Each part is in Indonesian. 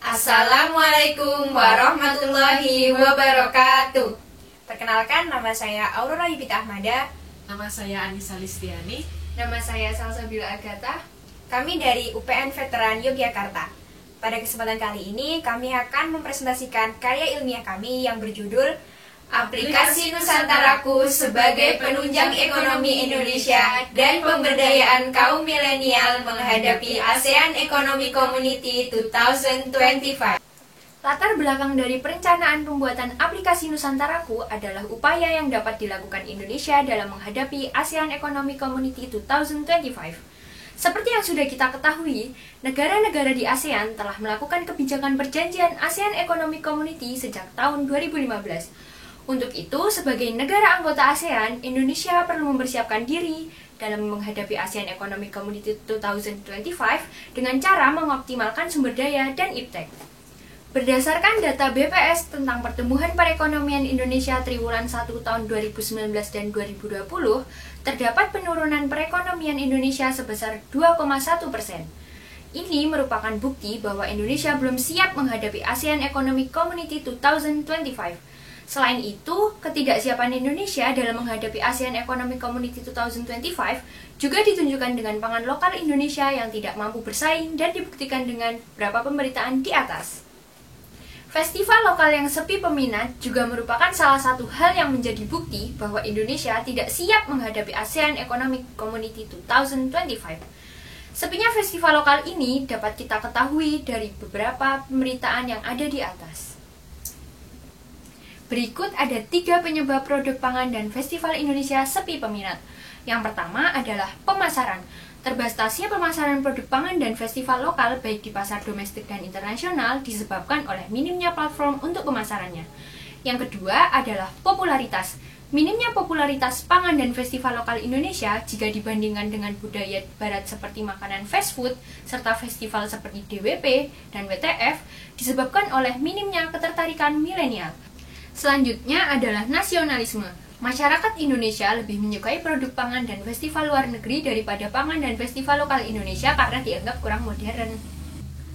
Assalamualaikum warahmatullahi wabarakatuh. Perkenalkan, nama saya Aurora Yupita Ahmada. Nama saya Anissa Listiani. Nama saya Salsabila Agatha. Kami dari UPN Veteran Yogyakarta. Pada kesempatan kali ini, kami akan mempresentasikan karya ilmiah kami yang berjudul Aplikasi Nusantaraku sebagai Penunjang Ekonomi Indonesia dan Pemberdayaan Kaum Milenial menghadapi ASEAN Economic Community 2025. Latar belakang dari perencanaan pembuatan aplikasi Nusantaraku adalah upaya yang dapat dilakukan Indonesia dalam menghadapi ASEAN Economic Community 2025. Seperti yang sudah kita ketahui, negara-negara di ASEAN telah melakukan kebijakan perjanjian ASEAN Economic Community sejak tahun 2015. Untuk itu, sebagai negara anggota ASEAN, Indonesia perlu mempersiapkan diri dalam menghadapi ASEAN Economic Community 2025 dengan cara mengoptimalkan sumber daya dan iptek. Berdasarkan data BPS tentang pertumbuhan perekonomian Indonesia triwulan 1 tahun 2019 dan 2020, terdapat penurunan perekonomian Indonesia sebesar 2,1%. Ini merupakan bukti bahwa Indonesia belum siap menghadapi ASEAN Economic Community 2025. Selain itu, ketidaksiapan Indonesia dalam menghadapi ASEAN Economic Community 2025 juga ditunjukkan dengan pangan lokal Indonesia yang tidak mampu bersaing dan dibuktikan dengan beberapa pemberitaan di atas. Festival lokal yang sepi peminat juga merupakan salah satu hal yang menjadi bukti bahwa Indonesia tidak siap menghadapi ASEAN Economic Community 2025. Sepinya festival lokal ini dapat kita ketahui dari beberapa pemberitaan yang ada di atas. Berikut ada 3 penyebab produk pangan dan festival Indonesia sepi peminat. Yang pertama adalah pemasaran. Terbatasnya pemasaran produk pangan dan festival lokal baik di pasar domestik dan internasional disebabkan oleh minimnya platform untuk pemasarannya. Yang kedua adalah popularitas. Minimnya popularitas pangan dan festival lokal Indonesia jika dibandingkan dengan budaya barat seperti makanan fast food, serta festival seperti DWP dan WTF disebabkan oleh minimnya ketertarikan milenial. Selanjutnya adalah nasionalisme. Masyarakat Indonesia lebih menyukai produk pangan dan festival luar negeri daripada pangan dan festival lokal Indonesia karena dianggap kurang modern.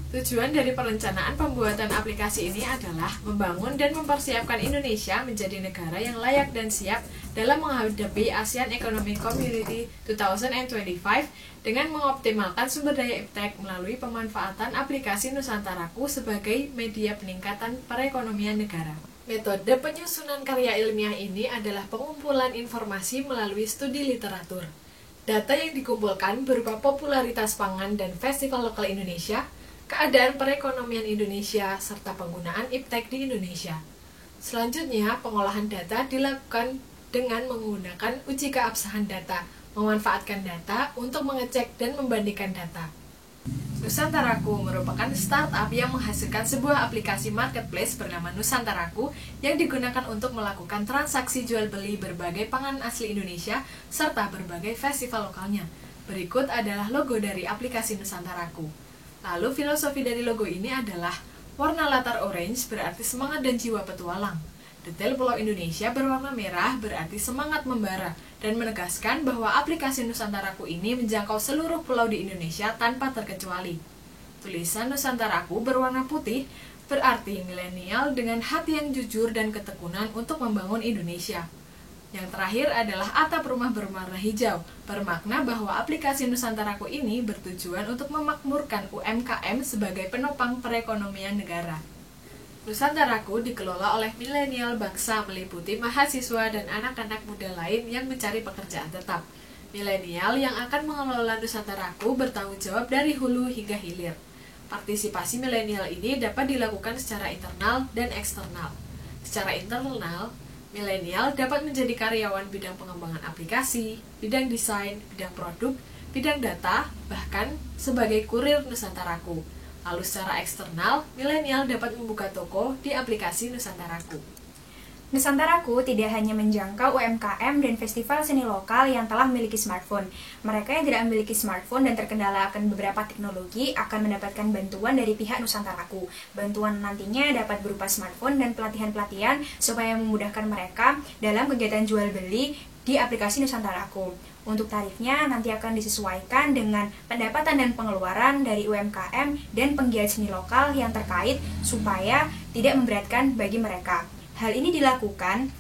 Tujuan dari perencanaan pembuatan aplikasi ini adalah membangun dan mempersiapkan Indonesia menjadi negara yang layak dan siap dalam menghadapi ASEAN Economic Community 2025 dengan mengoptimalkan sumber daya iptek melalui pemanfaatan aplikasi Nusantaraku sebagai media peningkatan perekonomian negara. Metode penyusunan karya ilmiah ini adalah pengumpulan informasi melalui studi literatur. Data yang dikumpulkan berupa popularitas pangan dan festival lokal Indonesia, keadaan perekonomian Indonesia, serta penggunaan iptek di Indonesia. Selanjutnya, pengolahan data dilakukan dengan menggunakan uji keabsahan data, memanfaatkan data untuk mengecek dan membandingkan data. Nusantaraku merupakan startup yang menghasilkan sebuah aplikasi marketplace bernama Nusantaraku yang digunakan untuk melakukan transaksi jual-beli berbagai pangan asli Indonesia serta berbagai festival lokalnya. Berikut adalah logo dari aplikasi Nusantaraku. Lalu filosofi dari logo ini adalah warna latar orange berarti semangat dan jiwa petualang. Detail pulau Indonesia berwarna merah berarti semangat membara dan menegaskan bahwa aplikasi Nusantaraku ini menjangkau seluruh pulau di Indonesia tanpa terkecuali. Tulisan Nusantaraku berwarna putih berarti milenial dengan hati yang jujur dan ketekunan untuk membangun Indonesia. Yang terakhir adalah atap rumah berwarna hijau, bermakna bahwa aplikasi Nusantaraku ini bertujuan untuk memakmurkan UMKM sebagai penopang perekonomian negara. Nusantaraku dikelola oleh milenial bangsa meliputi mahasiswa dan anak-anak muda lain yang mencari pekerjaan tetap. Milenial yang akan mengelola Nusantaraku bertanggung jawab dari hulu hingga hilir. Partisipasi milenial ini dapat dilakukan secara internal dan eksternal. Secara internal, milenial dapat menjadi karyawan bidang pengembangan aplikasi, bidang desain, bidang produk, bidang data, bahkan sebagai kurir Nusantaraku. Lalu secara eksternal, milenial dapat membuka toko di aplikasi Nusantaraku. Nusantaraku tidak hanya menjangkau UMKM dan festival seni lokal yang telah memiliki smartphone. Mereka yang tidak memiliki smartphone dan terkendala akan beberapa teknologi akan mendapatkan bantuan dari pihak Nusantaraku. Bantuan nantinya dapat berupa smartphone dan pelatihan-pelatihan supaya memudahkan mereka dalam kegiatan jual beli di aplikasi Nusantaraku. Untuk tarifnya nanti akan disesuaikan dengan pendapatan dan pengeluaran dari UMKM dan penggiat seni lokal yang terkait supaya tidak memberatkan bagi mereka. Hal ini dilakukan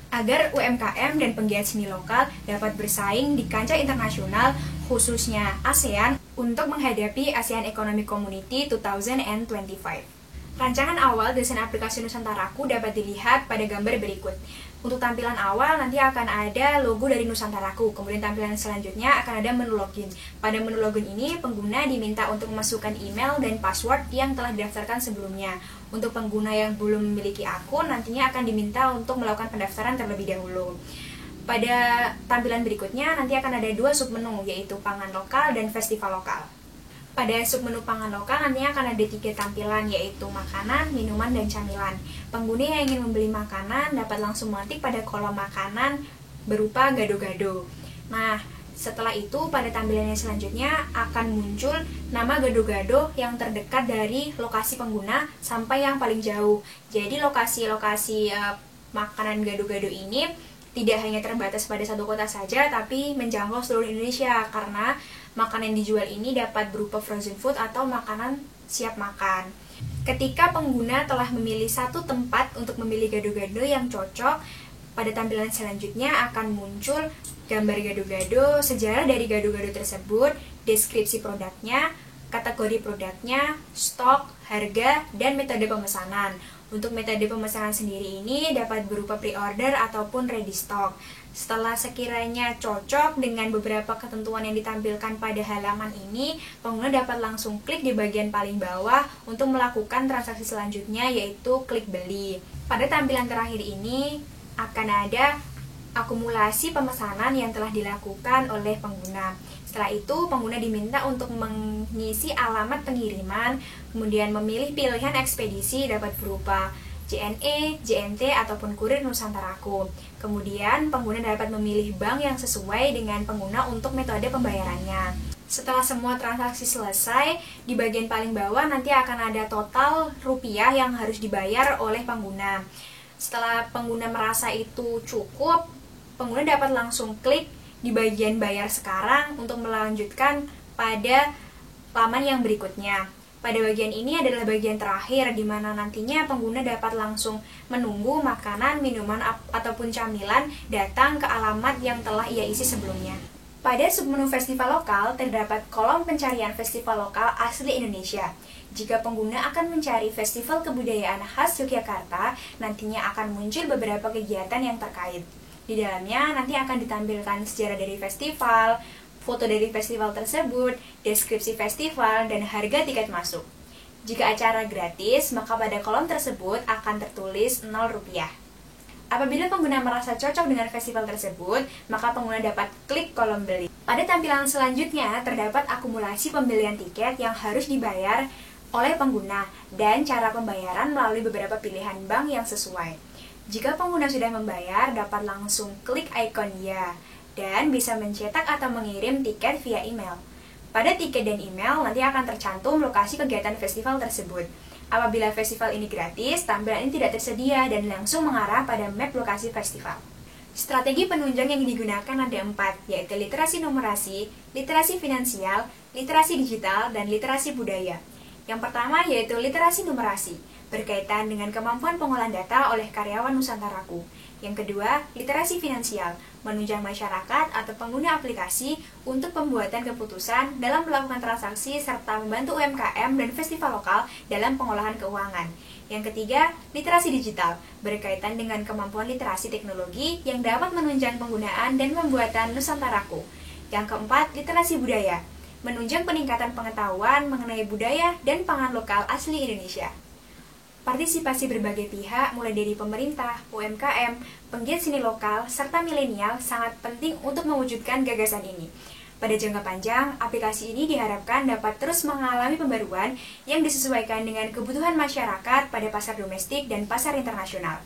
agar UMKM dan penggiat seni lokal dapat bersaing di kancah internasional khususnya ASEAN untuk menghadapi ASEAN Economic Community 2025. Rancangan awal desain aplikasi Nusantaraku dapat dilihat pada gambar berikut. Untuk tampilan awal nanti akan ada logo dari Nusantaraku, kemudian tampilan selanjutnya akan ada menu login. Pada menu login ini pengguna diminta untuk memasukkan email dan password yang telah didaftarkan sebelumnya. Untuk pengguna yang belum memiliki akun nantinya akan diminta untuk melakukan pendaftaran terlebih dahulu. Pada tampilan berikutnya nanti akan ada dua submenu, yaitu pangan lokal dan festival lokal. Pada submenu pangan lokal nantinya akan ada 3 tampilan, yaitu makanan, minuman, dan camilan. Pengguna yang ingin membeli makanan dapat langsung mengetik pada kolom makanan berupa gado-gado. Nah, setelah itu pada tampilan yang selanjutnya akan muncul nama gado-gado yang terdekat dari lokasi pengguna sampai yang paling jauh. Jadi lokasi-lokasi makanan gado-gado ini tidak hanya terbatas pada satu kota saja, tapi menjangkau seluruh Indonesia karena makanan yang dijual ini dapat berupa frozen food atau makanan siap makan. Ketika pengguna telah memilih satu tempat untuk memilih gado-gado yang cocok, pada tampilan selanjutnya akan muncul gambar gado-gado, sejarah dari gado-gado tersebut, deskripsi produknya, kategori produknya, stok, harga, dan metode pemesanan. Untuk metode pemesanan sendiri ini dapat berupa pre-order ataupun ready stock. Setelah sekiranya cocok dengan beberapa ketentuan yang ditampilkan pada halaman ini, pengguna dapat langsung klik di bagian paling bawah untuk melakukan transaksi selanjutnya, yaitu klik beli. Pada tampilan terakhir ini akan ada akumulasi pemesanan yang telah dilakukan oleh pengguna. Setelah itu, pengguna diminta untuk mengisi alamat pengiriman, kemudian memilih pilihan ekspedisi dapat berupa JNE, JNT, ataupun kurir Nusantaraku. Kemudian, pengguna dapat memilih bank yang sesuai dengan pengguna untuk metode pembayarannya. Setelah semua transaksi selesai, di bagian paling bawah nanti akan ada total rupiah yang harus dibayar oleh pengguna. Setelah pengguna merasa itu cukup, pengguna dapat langsung klik di bagian bayar sekarang untuk melanjutkan pada laman yang berikutnya. Pada bagian ini adalah bagian terakhir di mana nantinya pengguna dapat langsung menunggu makanan, minuman, ataupun camilan datang ke alamat yang telah ia isi sebelumnya. Pada submenu festival lokal terdapat kolom pencarian festival lokal asli Indonesia. Jika pengguna akan mencari festival kebudayaan khas Yogyakarta, nantinya akan muncul beberapa kegiatan yang terkait. Di dalamnya nanti akan ditampilkan sejarah dari festival, foto dari festival tersebut, deskripsi festival, dan harga tiket masuk. Jika acara gratis, maka pada kolom tersebut akan tertulis Rp0. Apabila pengguna merasa cocok dengan festival tersebut, maka pengguna dapat klik kolom beli. Pada tampilan selanjutnya, terdapat akumulasi pembelian tiket yang harus dibayar oleh pengguna dan cara pembayaran melalui beberapa pilihan bank yang sesuai. Jika pengguna sudah membayar, dapat langsung klik ikon ya dan bisa mencetak atau mengirim tiket via email. Pada tiket dan email nanti akan tercantum lokasi kegiatan festival tersebut. Apabila festival ini gratis, tampilan ini tidak tersedia dan langsung mengarah pada map lokasi festival. Strategi penunjang yang digunakan ada 4, yaitu literasi numerasi, literasi finansial, literasi digital, dan literasi budaya. Yang pertama yaitu literasi numerasi, berkaitan dengan kemampuan pengolahan data oleh karyawan Nusantaraku. Yang kedua, literasi finansial, menunjang masyarakat atau pengguna aplikasi untuk pembuatan keputusan dalam melakukan transaksi serta membantu UMKM dan festival lokal dalam pengolahan keuangan. Yang ketiga, literasi digital, berkaitan dengan kemampuan literasi teknologi yang dapat menunjang penggunaan dan pembuatan Nusantaraku. Yang keempat, literasi budaya, menunjang peningkatan pengetahuan mengenai budaya dan pangan lokal asli Indonesia. Partisipasi berbagai pihak, mulai dari pemerintah, UMKM, penggiat seni lokal, serta milenial sangat penting untuk mewujudkan gagasan ini. Pada jangka panjang, aplikasi ini diharapkan dapat terus mengalami pembaruan yang disesuaikan dengan kebutuhan masyarakat pada pasar domestik dan pasar internasional.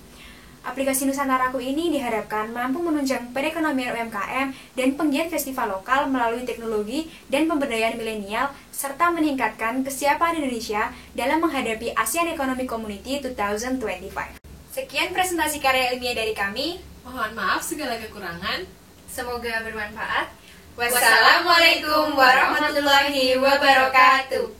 Aplikasi Nusantaraku ini diharapkan mampu menunjang perekonomian UMKM dan penggiat festival lokal melalui teknologi dan pemberdayaan milenial serta meningkatkan kesiapan Indonesia dalam menghadapi ASEAN Economic Community 2025. Sekian presentasi karya ilmiah dari kami. Mohon maaf segala kekurangan. Semoga bermanfaat. Wassalamualaikum warahmatullahi wabarakatuh.